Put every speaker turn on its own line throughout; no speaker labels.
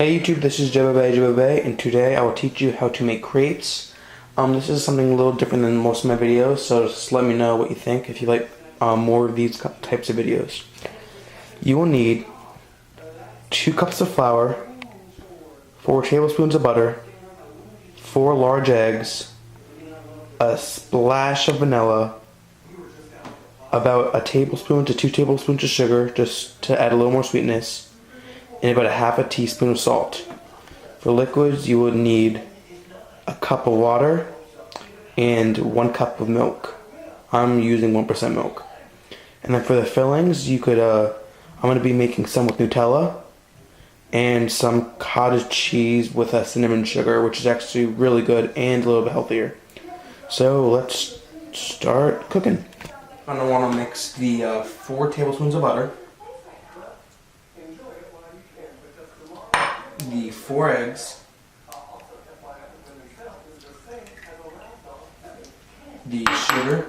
Hey YouTube, this is jbaybayjbaybay, and today I will teach you how to make crepes. This is something a little different than most of my videos, so just let me know what you think if you like more of these types of videos. You will need 2 cups of flour, 4 tablespoons of butter, 4 large eggs, a splash of vanilla, about a tablespoon to 2 tablespoons of sugar just to add a little more sweetness, and about a half a teaspoon of salt. For liquids, you would need a cup of water and 1 cup of milk. I'm using 1% milk. And then for the fillings, you could, I'm going to be making some with Nutella and some cottage cheese with a cinnamon sugar, which is actually really good and a little bit healthier. So let's start cooking. I'm going to want to mix the 4 tablespoons of butter, the 4 eggs, the sugar,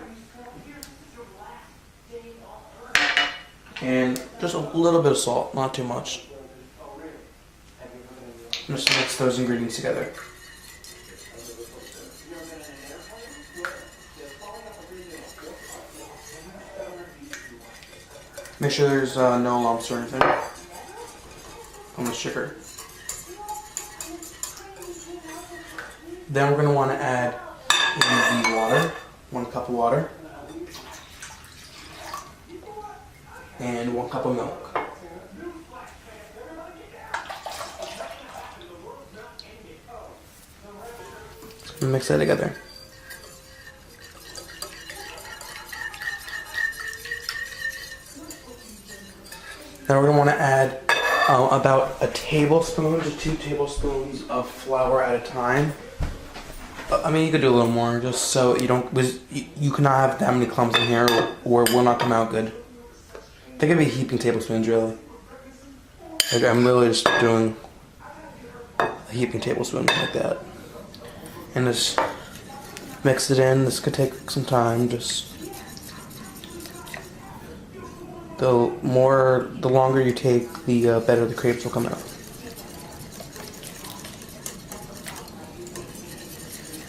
and just a little bit of salt, not too much. Just mix those ingredients together. Make sure there's no lumps or anything on the sugar. Then we're going to want to add in the water, 1 cup of water, and 1 cup of milk. Just mix that together. Now we're going to want to add about a tablespoon to 2 tablespoons of flour at a time. I mean, you could do a little more, just so you don't. You cannot have that many clumps in here, or it will not come out good. Think of it heaping tablespoons, really. Like, I'm literally just doing a heaping tablespoon like that, and just mix it in. This could take some time. Just the longer you take, the better the crepes will come out.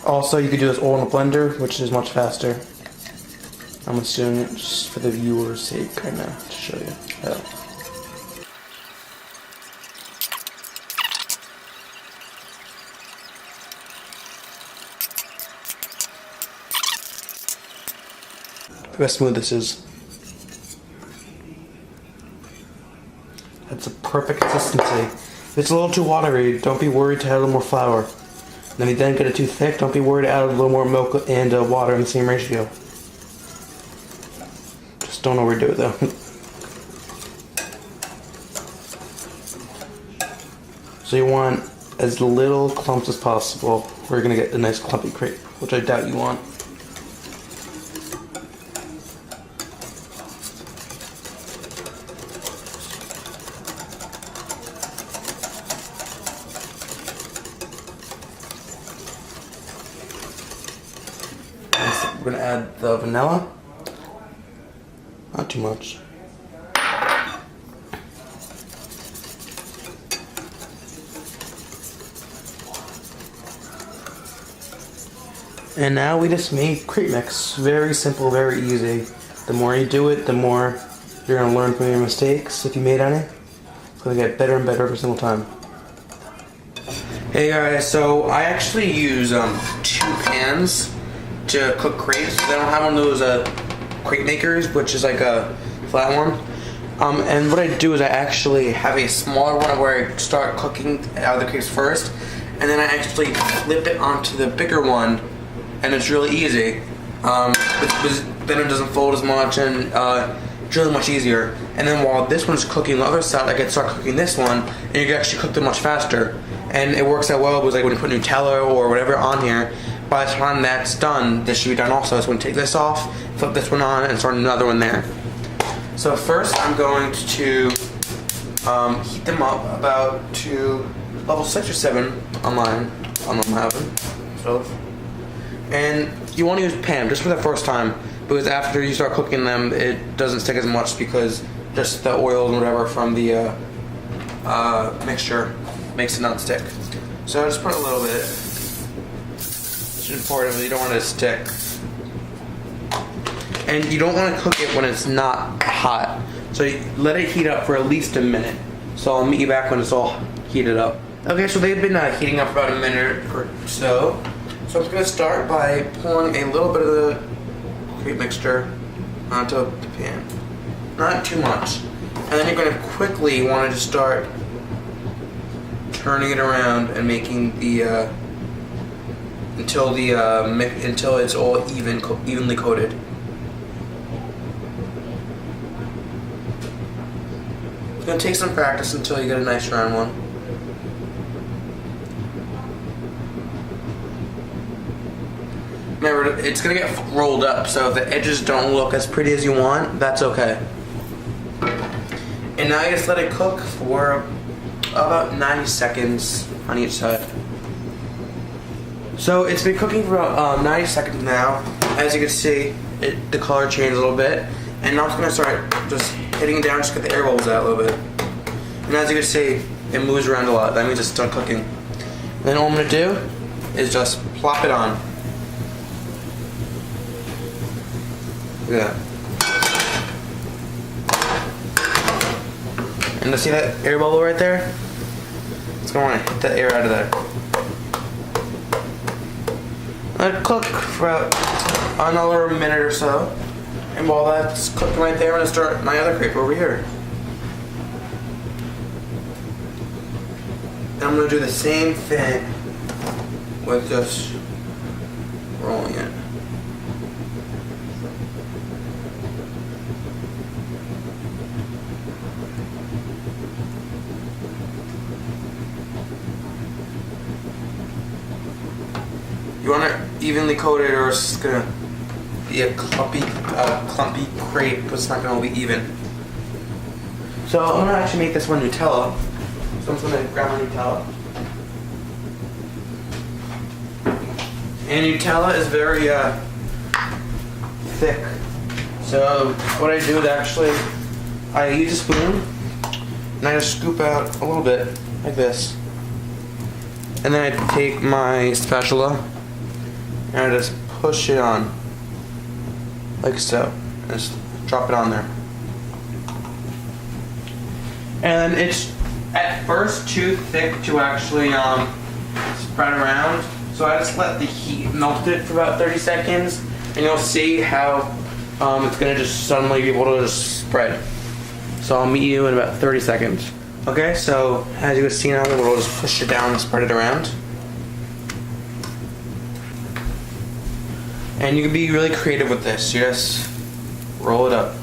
Also, you could do this all in a blender, which is much faster. I'm just doing it just for the viewer's sake right now to show you how. Look how smooth this is. That's a perfect consistency. If it's a little too watery, don't be worried to add a little more flour. And if you then get it too thick, don't be worried to add a little more milk and water in the same ratio. Just don't overdo it though. So you want as little clumps as possible, or you're going to get a nice clumpy crepe, which I doubt you want. We're going to add the vanilla, not too much. And now we just make crepe mix. Very simple, very easy. The more you do it, the more you're going to learn from your mistakes. If you made any, it's going to get better and better every single time. Hey guys, so I actually use 2 pans to cook crepes. They don't have one of those crepe makers, which is like a flat one. And what I do is I actually have a smaller one where I start cooking the crepes first, and then I actually flip it onto the bigger one, and it's really easy. Then it doesn't fold as much, and it's really much easier. And then while this one's cooking the other side, I can start cooking this one, and you can actually cook them much faster. And it works out well because like when you put Nutella or whatever on here, by the time that's done, this should be done also. So I'm going to take this off, flip this one on, and start another one there. So first I'm going to heat them up about to level 6 or 7 on mine, on them having stove. And you want to use pan just for the first time, because after you start cooking them, it doesn't stick as much because just the oils and whatever from the mixture makes it not stick. So I just put a little bit. It's important, you don't want it to stick. And you don't want to cook it when it's not hot. So you let it heat up for at least a minute. So I'll meet you back when it's all heated up. Okay, so they've been heating up for about a minute or so. So I'm going to start by pouring a little bit of the crepe mixture onto the pan. Not too much. And then you're going to quickly want to just start turning it around and making the until it's all evenly coated. It's going to take some practice until you get a nice round one. Remember, it's going to get rolled up, so if the edges don't look as pretty as you want, that's okay. And now you just let it cook for about 90 seconds on each side. So it's been cooking for about 90 seconds now. As you can see, the color changed a little bit. And now I'm going to start just hitting it down, just get the air bubbles out a little bit. And as you can see, it moves around a lot. That means it's done cooking. And then all I'm going to do is just plop it on. Look at that. And to see that air bubble right there? It's going to hit the air out of there. Let it cook for another minute or so. And while that's cooking right there, I'm going to start my other crepe over here. And I'm going to do the same thing with just rolling it. You want it evenly coated, or it's gonna be a clumpy crepe, but it's not gonna be even. So I'm gonna actually make this one Nutella. So I'm just gonna grab my Nutella. And Nutella is very thick. So what I do is actually, I use a spoon and I just scoop out a little bit like this. And then I take my spatula and I just push it on, like so. And just drop it on there. And it's at first too thick to actually spread around. So I just let the heat melt it for about 30 seconds. And you'll see how it's gonna just suddenly be able to just spread. So I'll meet you in about 30 seconds. Okay, so as you can see now, we'll just push it down and spread it around. And you can be really creative with this. You just roll it up.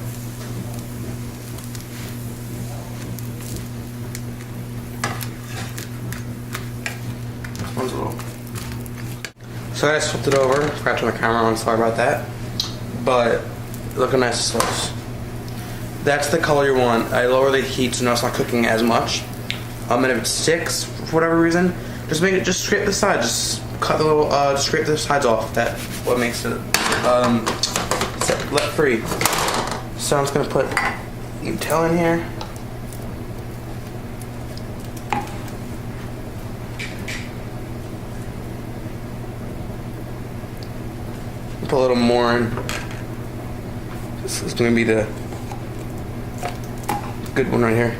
This one's a little. So I just flipped it over. Forgot to turn the camera on, sorry about that. But look how nice this looks. That's the color you want. I lower the heat so now it's not cooking as much. And if it sticks for whatever reason, just scrape the sides. Just cut the little, just scrape the sides off. That's what makes it let free. So I'm just gonna put Nutella in here. Put a little more in. This is gonna be the good one right here.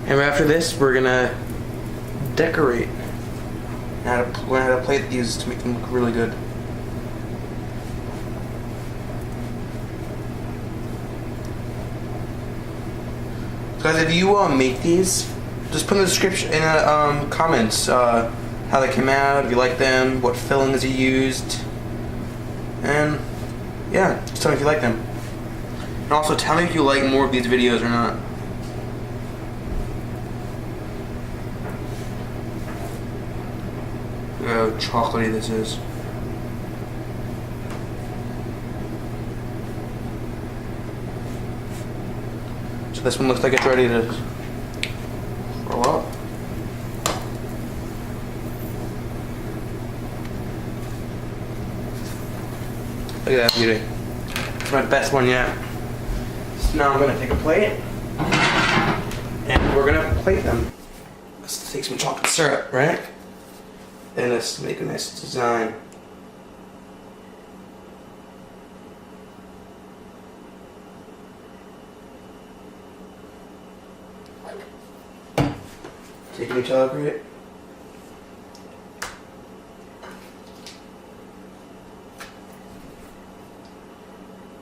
And after this, we're gonna decorate. We're gonna plate these to make them look really good. Guys, if you make these, just put in the description, in the comments, how they came out, if you like them, what fillings you used, and yeah, just tell me if you like them. And also tell me if you like more of these videos or not. Look how chocolatey this is. So this one looks like it's ready to roll up. Look at that beauty. It's my best one yet. So now I'm gonna take a plate and we're gonna plate them. Let's take some chocolate syrup, right? And let's make a nice design. Take a Nutella crepe.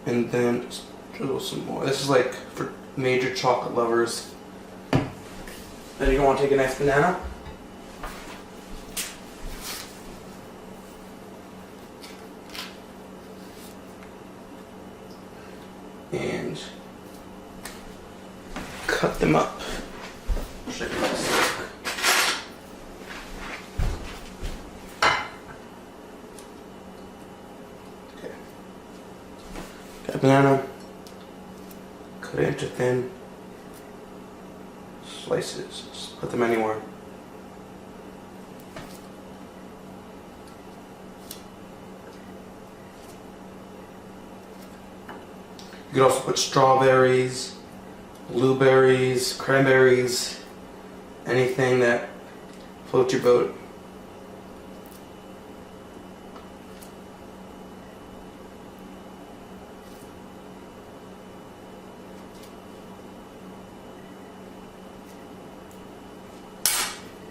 And then just drizzle some more. This is like for major chocolate lovers. Then you're gonna want to take a nice banana. And cut them up. Check this. Okay. Got a banana. Cut it into thin slices. Just put them anywhere. You could also put strawberries, blueberries, cranberries, anything that floats your boat.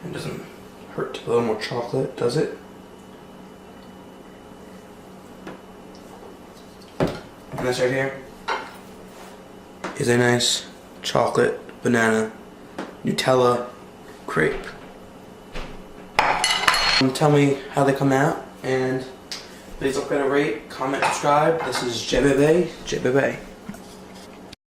It doesn't hurt to put a little more chocolate, does it? And this right here is a nice chocolate banana Nutella crepe. Tell me how they come out, and please don't forget to rate, comment, subscribe. This is jbaybayjbaybay.